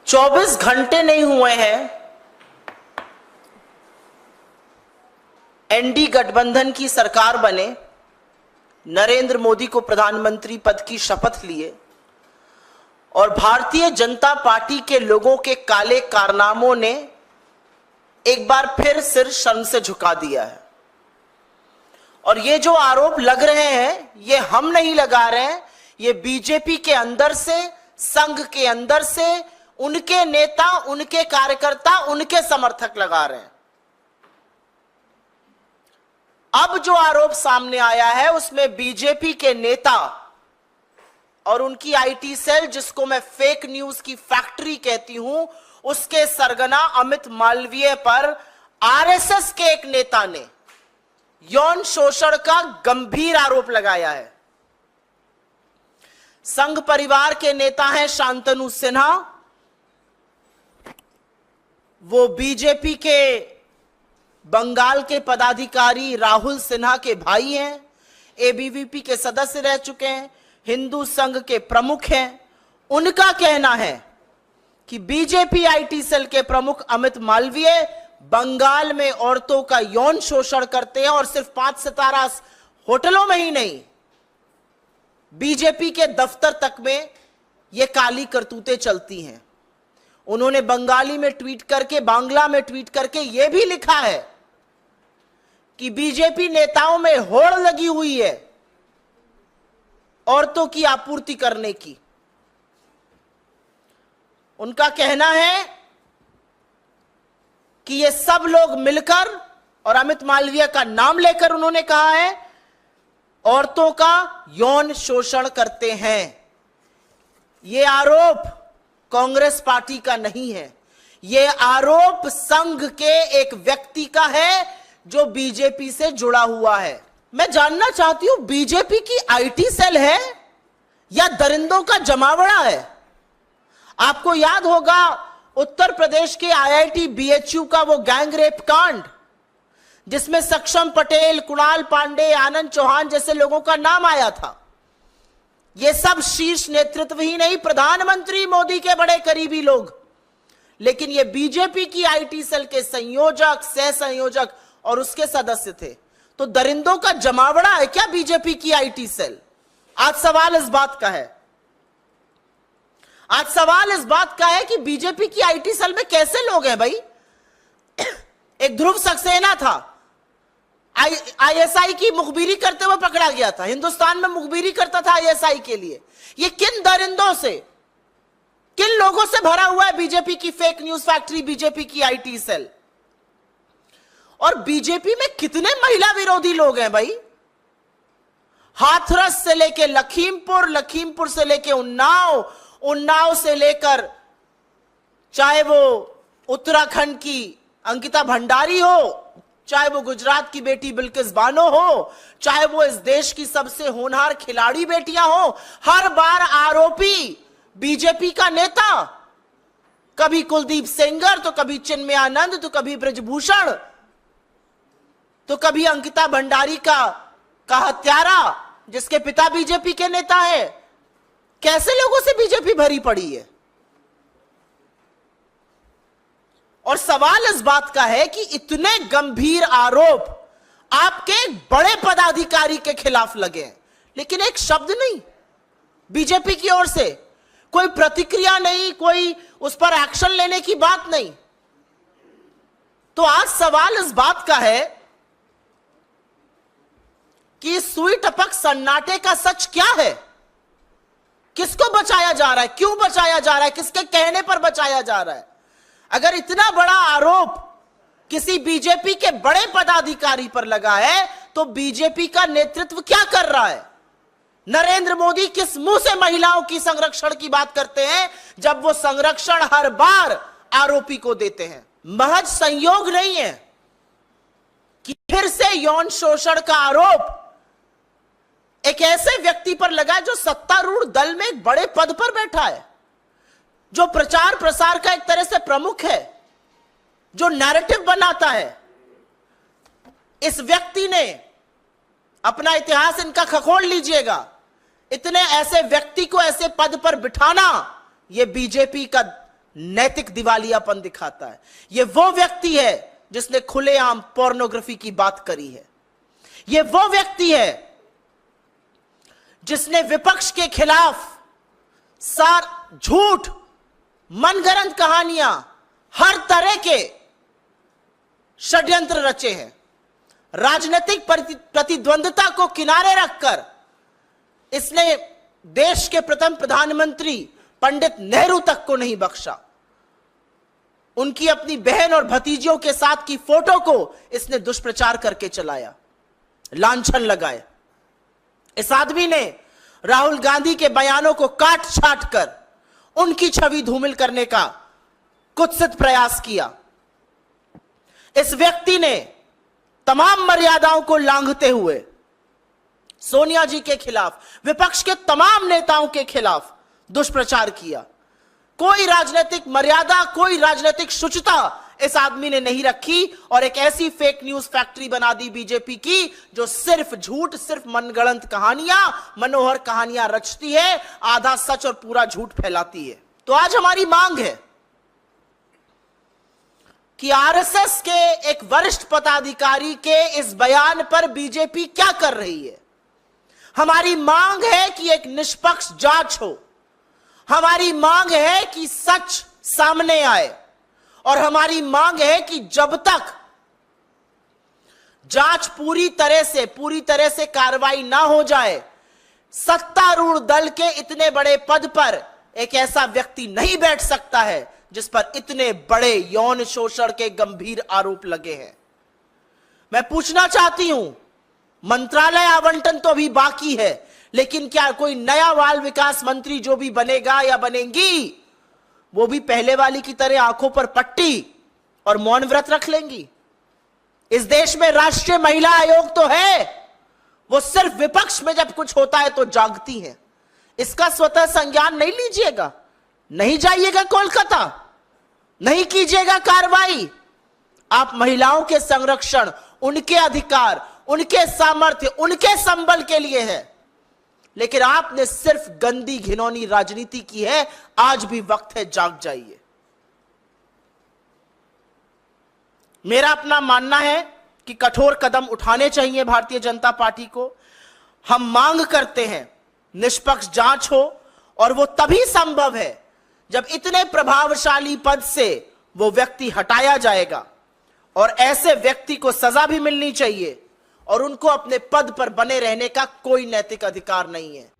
24 घंटे नहीं हुए हैं एनडी गठबंधन की सरकार बने, नरेंद्र मोदी को प्रधानमंत्री पद की शपथ लिए और भारतीय जनता पार्टी के लोगों के काले कारनामों ने एक बार फिर सिर शर्म से झुका दिया है। और ये जो आरोप लग रहे हैं ये हम नहीं लगा रहे हैं, ये बीजेपी के अंदर से, संघ के अंदर से उनके नेता, उनके कार्यकर्ता, उनके समर्थक लगा रहे हैं। अब जो आरोप सामने आया है उसमें बीजेपी के नेता और उनकी आईटी सेल, जिसको मैं फेक न्यूज की फैक्ट्री कहती हूं, उसके सरगना अमित मालवीय पर आरएसएस के एक नेता ने यौन शोषण का गंभीर आरोप लगाया है। संघ परिवार के नेता हैं शांतनु सिन्हा, वो बीजेपी के बंगाल के पदाधिकारी राहुल सिन्हा के भाई हैं, एबीवीपी के सदस्य रह चुके हैं, हिंदू संघ के प्रमुख हैं। उनका कहना है कि बीजेपी आईटी सेल के प्रमुख अमित मालवीय बंगाल में औरतों का यौन शोषण करते हैं और सिर्फ 5 सितारा होटलों में ही नहीं, बीजेपी के दफ्तर तक में यह काली करतूतें चलती हैं। उन्होंने बंगाली में ट्वीट करके, बांग्ला में ट्वीट करके यह भी लिखा है कि बीजेपी नेताओं में होड़ लगी हुई है औरतों की आपूर्ति करने की। उनका कहना है कि ये सब लोग मिलकर, और अमित मालवीय का नाम लेकर उन्होंने कहा है, औरतों का यौन शोषण करते हैं। ये आरोप कांग्रेस पार्टी का नहीं है, ये आरोप संघ के एक व्यक्ति का है जो बीजेपी से जुड़ा हुआ है। मैं जानना चाहती हूं, बीजेपी की आईटी सेल है या दरिंदों का जमावड़ा है? आपको याद होगा उत्तर प्रदेश के आईआईटी बीएचयू का वो गैंग रेप कांड, जिसमें सक्षम पटेल, कुणाल पांडे, आनंद चौहान जैसे लोगों का नाम आया था। ये सब शीर्ष नेतृत्व ही नहीं, प्रधानमंत्री मोदी के बड़े करीबी लोग, लेकिन ये बीजेपी की आईटी सेल के संयोजक, सह संयोजक और उसके सदस्य थे। तो दरिंदों का जमावड़ा है क्या बीजेपी की आईटी सेल? आज सवाल इस बात का है, आज सवाल इस बात का है कि बीजेपी की आईटी सेल में कैसे लोग हैं भाई? एक ध्रुव सक्सेना था, आईएसआई की मुखबिरी करते हुए पकड़ा गया था, हिंदुस्तान में मुखबिरी करता था आईएसआई के लिए। ये किन दरिंदों से, किन लोगों से भरा हुआ है बीजेपी की फेक न्यूज फैक्ट्री, बीजेपी की आईटी सेल? और बीजेपी में कितने महिला विरोधी लोग हैं भाई? हाथरस से लेके लखीमपुर, लखीमपुर से लेके उन्नाव, उन्नाव से लेकर चाहे वो उत्तराखंड की अंकिता भंडारी हो, चाहे वो गुजरात की बेटी बिल्किस बानो हो, चाहे वो इस देश की सबसे होनहार खिलाड़ी बेटियां हो, हर बार आरोपी बीजेपी का नेता, कभी कुलदीप सेंगर, तो कभी चिन्मय आनंद, तो कभी ब्रजभूषण, तो कभी अंकिता भंडारी का हत्यारा जिसके पिता बीजेपी के नेता है। कैसे लोगों से बीजेपी भरी पड़ी है? और सवाल इस बात का है कि इतने गंभीर आरोप आपके बड़े पदाधिकारी के खिलाफ लगे, लेकिन एक शब्द नहीं बीजेपी की ओर से, कोई प्रतिक्रिया नहीं, कोई उस पर एक्शन लेने की बात नहीं। तो आज सवाल इस बात का है कि सुई टपक सन्नाटे का सच क्या है? किसको बचाया जा रहा है? क्यों बचाया जा रहा है? किसके कहने पर बचाया जा रहा है? अगर इतना बड़ा आरोप किसी बीजेपी के बड़े पदाधिकारी पर लगा है तो बीजेपी का नेतृत्व क्या कर रहा है? नरेंद्र मोदी किस मुंह से महिलाओं की संरक्षण की बात करते हैं जब वो संरक्षण हर बार आरोपी को देते हैं? महज संयोग नहीं है कि फिर से यौन शोषण का आरोप एक ऐसे व्यक्ति पर लगा जो सत्तारूढ़ दल में एक बड़े पद पर बैठा है, जो प्रचार प्रसार का एक तरह से प्रमुख है, जो नैरेटिव बनाता है। इस व्यक्ति ने अपना इतिहास इनका खखोल लीजिएगा, इतने ऐसे व्यक्ति को ऐसे पद पर बिठाना, यह बीजेपी का नैतिक दिवालियापन दिखाता है। यह वो व्यक्ति है जिसने खुलेआम पोर्नोग्राफी की बात करी है। यह वो व्यक्ति है जिसने विपक्ष के खिलाफ झूठ, मनगढ़ंत कहानियां, हर तरह के षड्यंत्र रचे हैं। राजनीतिक प्रतिद्वंद्विता को किनारे रखकर इसने देश के प्रथम प्रधानमंत्री पंडित नेहरू तक को नहीं बख्शा। उनकी अपनी बहन और भतीजियों के साथ की फोटो को इसने दुष्प्रचार करके चलाया, लांछन लगाए। इस आदमी ने राहुल गांधी के बयानों को काट छाट कर उनकी छवि धूमिल करने का कुत्सित प्रयास किया। इस व्यक्ति ने तमाम मर्यादाओं को लांघते हुए सोनिया जी के खिलाफ, विपक्ष के तमाम नेताओं के खिलाफ दुष्प्रचार किया। कोई राजनीतिक मर्यादा, कोई राजनीतिक शुचिता इस आदमी ने नहीं रखी और एक ऐसी फेक न्यूज फैक्ट्री बना दी बीजेपी की, जो सिर्फ झूठ, सिर्फ मनगढ़ंत कहानियां, मनोहर कहानियां रचती है, आधा सच और पूरा झूठ फैलाती है। तो आज हमारी मांग है कि आरएसएस के एक वरिष्ठ पदाधिकारी के इस बयान पर बीजेपी क्या कर रही है। हमारी मांग है कि एक निष्पक्ष जांच हो। हमारी मांग है कि सच सामने आए और हमारी मांग है कि जब तक जांच पूरी तरह से कार्रवाई ना हो जाए, सत्तारूढ़ दल के इतने बड़े पद पर एक ऐसा व्यक्ति नहीं बैठ सकता है जिस पर इतने बड़े यौन शोषण के गंभीर आरोप लगे हैं। मैं पूछना चाहती हूं, मंत्रालय आवंटन तो अभी बाकी है, लेकिन क्या कोई नया बाल विकास मंत्री जो भी बनेगा या बनेगी, वो भी पहले वाली की तरह आंखों पर पट्टी और मौन व्रत रख लेंगी? इस देश में राष्ट्रीय महिला आयोग तो है, वो सिर्फ विपक्ष में जब कुछ होता है तो जागती है। इसका स्वतः संज्ञान नहीं लीजिएगा, नहीं जाइएगा कोलकाता, नहीं कीजिएगा कार्रवाई। आप महिलाओं के संरक्षण, उनके अधिकार, उनके सामर्थ्य, उनके संबल के लिए है, लेकिन आपने सिर्फ गंदी घिनौनी राजनीति की है। आज भी वक्त है, जाग जाइए। मेरा अपना मानना है कि कठोर कदम उठाने चाहिए भारतीय जनता पार्टी को। हम मांग करते हैं निष्पक्ष जांच हो, और वो तभी संभव है जब इतने प्रभावशाली पद से वो व्यक्ति हटाया जाएगा, और ऐसे व्यक्ति को सजा भी मिलनी चाहिए, और उनको अपने पद पर बने रहने का कोई नैतिक अधिकार नहीं है।